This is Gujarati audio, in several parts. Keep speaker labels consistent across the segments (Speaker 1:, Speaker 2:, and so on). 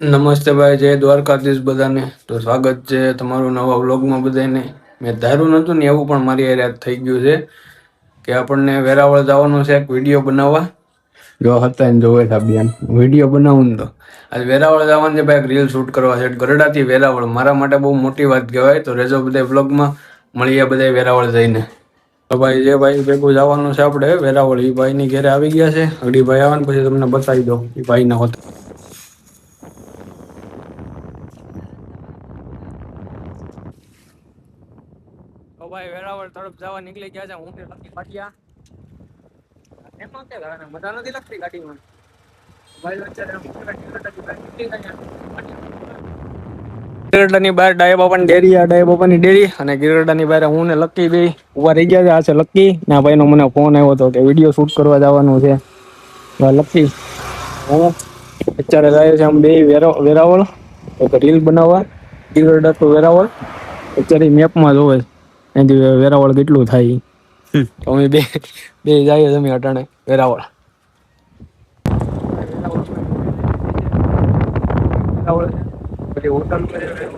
Speaker 1: નમસ્તે ભાઈ, જય દ્વારકાધીશ બધાને. તો સ્વાગત છે તમારું નવા વ્લોગમાં બધાને. મેં ધાર્યું નહોતું ને એવું પણ મારી યાદ થઈ ગયું છે કે આપણને વેરાવળ જવાનું છે એક વિડીયો બનાવવા. જો હતા ને જોવે છે બેન વિડીયો બનાવું ને તો આજ વેરાવળ જવાનું છે ભાઈ, એક રીલ શૂટ કરવા છે ગરડાથી વેરાવળ. મારા માટે બહુ મોટી વાત કહેવાય. તો રેજો બધા વ્લોગમાં, મળીએ બધા વેરાવળ જઈને. તો ભાઈ જે ભાઈ ભેગું જવાનું છે આપણે વેરાવળ, એ ભાઈની ઘરે આવી ગયા છે. અગડી ભાઈ આવે ને પછી તમને બતાવી દો એ ભાઈના હોત. તો ભાઈ વેરાવળ તરફ જવા નીકળી ગયા છે. હું તે લખી પાટિયા એમાં કે મજા નથી લગતી ગાડીમાં. ગિરડાની બહાર ડાયા બાપાની ડેરી, આ ડાયા બાપાની ડેરી, અને ગિરડાની બહાર હું ને લક્કી બે ઉભા રહી ગયા છે. આ છે લક્કી ના ભાઈનો મને ફોન આવ્યો હતો કે વિડીયો શૂટ કરવા જવાનું છે. લક્કી અત્યારે જાય છે આમ બે વેરાવળ એક રીલ બનાવવા. ગિરડા તો વેરાવળ અત્યારે મેપમાં જોવે એથી વેરાવળ કેટલું થાય. તો અમે બે બે જઈએ તમે અટાણે વેરાવળ. બધી હોટલ વેરાવળ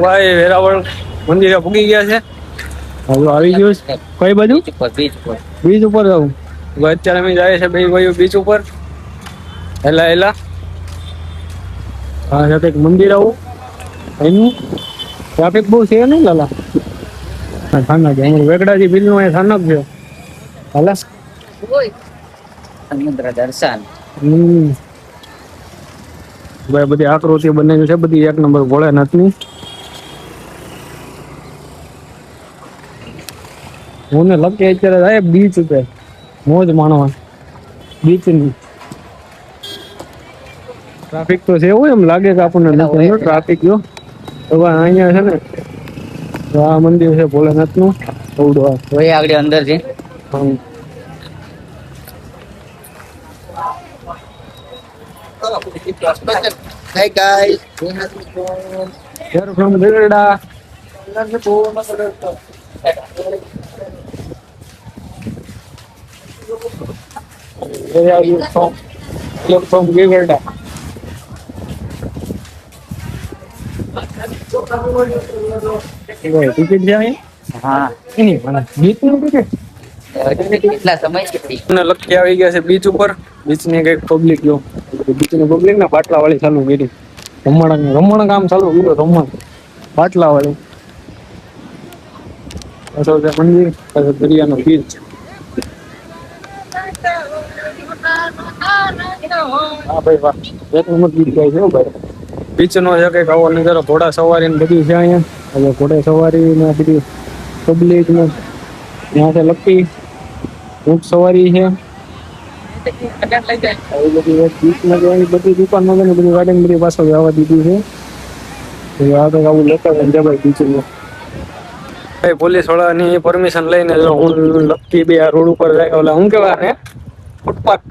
Speaker 1: ભાઈ વેરાવળ મંદિરે પૂગી ગયા છે. હવે આવી ગયું છે કઈ બાજુ બીચ ઉપર જવું. અત્યારે અમે જાય છે બે ભાઈઓ બીચ ઉપર. હેલા હેલા હા સાથે એક મંદિર આવું એનું ટ્રાફિક બહુ છે નહીં લાલા. થાનક છે વેગડાજી બિલ નું થાનક છે. હાલા
Speaker 2: સમુદ્ર દર્શન
Speaker 1: ભાઈ બધી આકૃતિ બનેલી છે બધી એક નંબર ભોળાનાથની. હું ને લકી અત્યારે જાય બીચ ઉપર મોજ માણવા. બીચ ની ટ્રાફિક તો છે એવું એમ લાગે કે આપણને નથી ટ્રાફિક જો. હવે અહીંયા છે ને આ મંદિર છે ભોળાનાથ નું અવડું
Speaker 2: આગળ અંદર છે. Hey guys,
Speaker 1: Here from Virda. Where are you from? You're from Virda. Ticket છે અહીંયા?
Speaker 2: હા
Speaker 1: એની મને બીચ નું ટિકિટ.
Speaker 2: કેટલા સમય સુધી
Speaker 1: લકી આવી ગયા છે બીચ ઉપર. બીચ ની કઈક પબ્લિક જો બીચ ની પબ્લિક ને બાટલા વાળી ચાલુ કરી. રમણ કામ ચાલુ કર્યું. રમણ બાટલા વાળી મંદિર દરિયાનો બીચ. હા ભાઈ વાહ, એક નંબર બીચ જાય છે ભાઈ. બીચ નો છે કઈક આવો નજારો. ઘોડા સવારી ને બધી છે અહીંયા. હવે ઘોડા સવારી ને બધી પબ્લિક ને ત્યાં છે લકી ઊંટ સવારી છે. બધી દુકાન બધી ગાડી બધી પાછળ જવા દીધી છે. આવું લેતા ભાઈ બીચ પોલીસ વાળાની પરમિશન લઈને હું લકી બે આ રોડ ઉપર જાય. ઓલા શું કેવાય ફૂટપાથ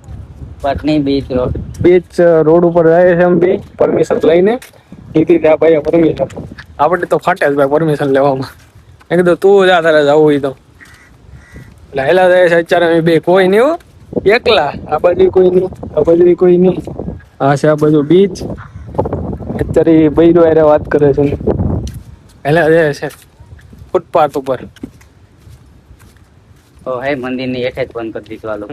Speaker 2: પટની બીચ રોડ
Speaker 1: બીચ રોડ ઉપર જાય છે. એમ બી પરમિશન લઈને કીધી ત્યાં ભાઈ પરમિશન. આપણે તો ફાટે જ ભાઈ પરમિશન લેવામાં. મેં કીધું તું જા તારે જવું હોય તો. એટલે હેલા જાય છે અત્યારે અમે બે કોઈ નહીં હો, એકલા. આ બાજુ કોઈ નહીં, આ બાજુ કોઈ નહીં. આ છે આ બાજુ બીચ. અત્યારે બૈરો હારે વાત કરે છે. હેલા જાય છે ફૂટપાથ ઉપર.
Speaker 2: હે મંદિર ની હેઠે જ બંધ કરી દીધું. હાલો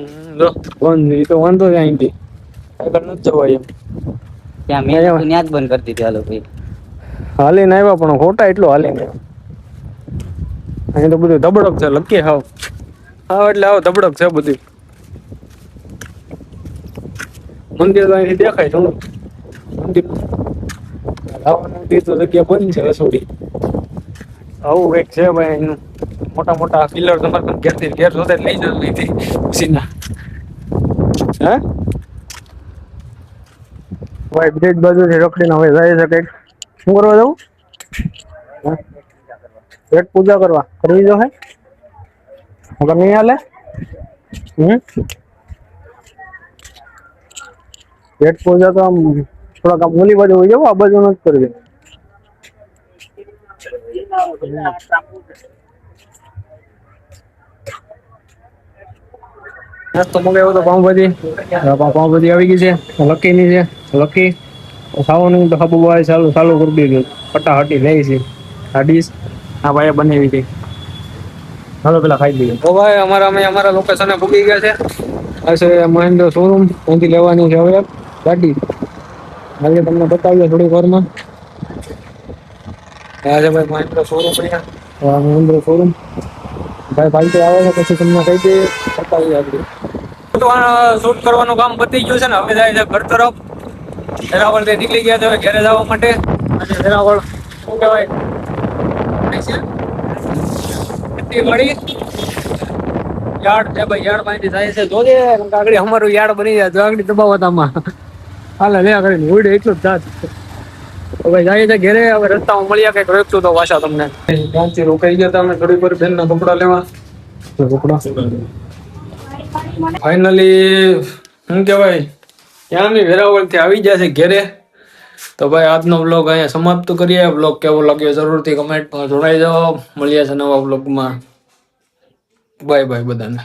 Speaker 1: બંધ એ તો વાંધો છે. અહીંથી આગળ નથી જવાય એમ.
Speaker 2: ત્યાં મેં ત્યાં જ બંધ કરી દીધું. હાલો ભાઈ
Speaker 1: હાલીને આવ્યા પણ ખોટા એટલું હાલીને. અહીં તો બધું ધબડક છે લકી. હાવ હાવ એટલે હાવ ધબડક છે બધું. મંદિર તો અહીંથી દેખાય થોડું. મંદિર તો જગ્યા બંધ છે રસોડી. આવું કઈક છે ભાઈ એનું. મોટા મોટા પિલર તમારે ઘેરથી ઘેર જોતા લઈ જવું અહીંથી ઉસીના. હે ભાઈ બ્રિજ બાજુથી રખડીને હવે જાય છે કઈક. શું કરવા જવું? પેટ પૂજા કરવા કરવી જો હે નહીં હાલે. પેટ પહોંચા તો આમ થોડાક આમ ઓલી બાજુ હોય જાવ, આ બાજુ નથી કરવી. નાસ્તો મગાવ્યો તો પાઉંભાજી. પાઉંભાજી આવી ગઈ છે, લકી ની છે. લકી ખાવાનું તો હાબુ ભાઈ ચાલુ કરી દીધું. ફટાફટી લે છે આ ડીશ. આ ભાઈ બનાવી હતી. હાલો પેલા ખાઈ લઈએ. તો ભાઈ અમારા લોકેશને પૂગી ગયા છે. આ છે મહેન્દ્ર શોરૂમ. ત્યાંથી લેવાની છે હવે ગાડી. આજે તમને બતાવીએ થોડીક વારમાં. આ છે ભાઈ મહેન્દ્ર શોરૂમ. અહીંયા મહેન્દ્ર શોરૂમ. ભાઈ પાલટી આવે છે પછી તમને કહી દઈએ, બતાવીએ આગળ. શૂટ કરવાનું કામ પતી ગયું છે ને, હવે જાય છે ઘર તરફ. વેરાવળ થી નીકળી ગયા છે હવે ઘરે જવા માટે. અને વેરાવળ શું કહેવાય યાર્ડ છે ભાઈ, યાર્ડ માંથી જાય છે. જોજે આગળ અમારું યાર્ડ બની જાય તો આગળ દબાવતામાં હાલે લે આગળ ઉડે એટલું જ જાત. હવે જાય છે ઘરે. હવે રસ્તામાં મળ્યા કઈક રોકશું તો પાછા તમને. ત્યાંથી રોકાઈ ગયા હતા અમે થોડીક વાર બેન ના કપડા લેવા. ફાઇનલી શું કહેવાય ત્યાંની વેરાવળ થી આવી ગયા છે ઘેરે. તો ભાઈ આજનો બ્લોગ અહીંયા સમાપ્ત કરીએ. બ્લોગ કેવો લાગ્યો જરૂરથી કમેન્ટમાં જોડાઈ જાઓ. મળીએ છે નવા બ્લોગમાં. બાય બાય બધાને.